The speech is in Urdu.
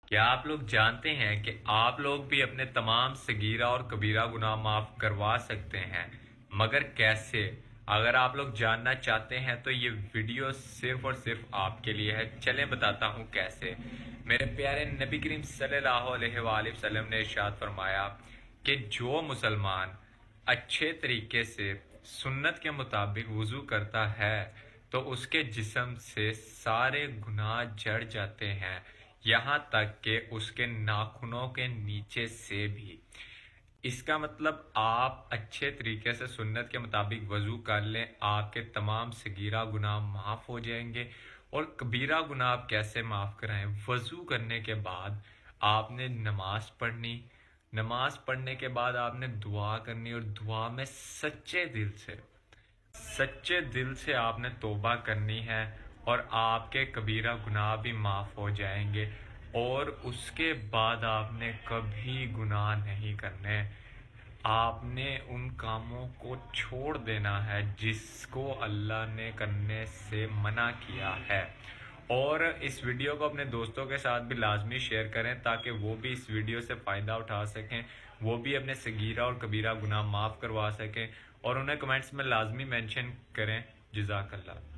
کیا آپ لوگ جانتے ہیں کہ آپ لوگ بھی اپنے تمام صغیرہ اور کبیرہ گناہ معاف کروا سکتے ہیں؟ مگر کیسے؟ اگر آپ لوگ جاننا چاہتے ہیں تو یہ ویڈیو صرف اور صرف آپ کے لیے ہے۔ چلیں بتاتا ہوں کیسے۔ میرے پیارے نبی کریم صلی اللہ علیہ وآلہ وسلم نے ارشاد فرمایا کہ جو مسلمان اچھے طریقے سے سنت کے مطابق وضو کرتا ہے تو اس کے جسم سے سارے گناہ جڑ جاتے ہیں، یہاں تک کہ اس کے ناخنوں کے نیچے سے بھی۔ اس کا مطلب آپ اچھے طریقے سے سنت کے مطابق وضو کر لیں، آپ کے تمام صغیرہ گناہ معاف ہو جائیں گے۔ اور کبیرہ گناہ آپ کیسے معاف کرائیں؟ وضو کرنے کے بعد آپ نے نماز پڑھنی، نماز پڑھنے کے بعد آپ نے دعا کرنی، اور دعا میں سچے دل سے آپ نے توبہ کرنی ہے، اور آپ کے کبیرہ گناہ بھی معاف ہو جائیں گے۔ اور اس کے بعد آپ نے کبھی گناہ نہیں کرنے، آپ نے ان کاموں کو چھوڑ دینا ہے جس کو اللہ نے کرنے سے منع کیا ہے۔ اور اس ویڈیو کو اپنے دوستوں کے ساتھ بھی لازمی شیئر کریں تاکہ وہ بھی اس ویڈیو سے فائدہ اٹھا سکیں، وہ بھی اپنے صغیرہ اور کبیرہ گناہ معاف کروا سکیں، اور انہیں کمنٹس میں لازمی مینشن کریں۔ جزاک اللہ۔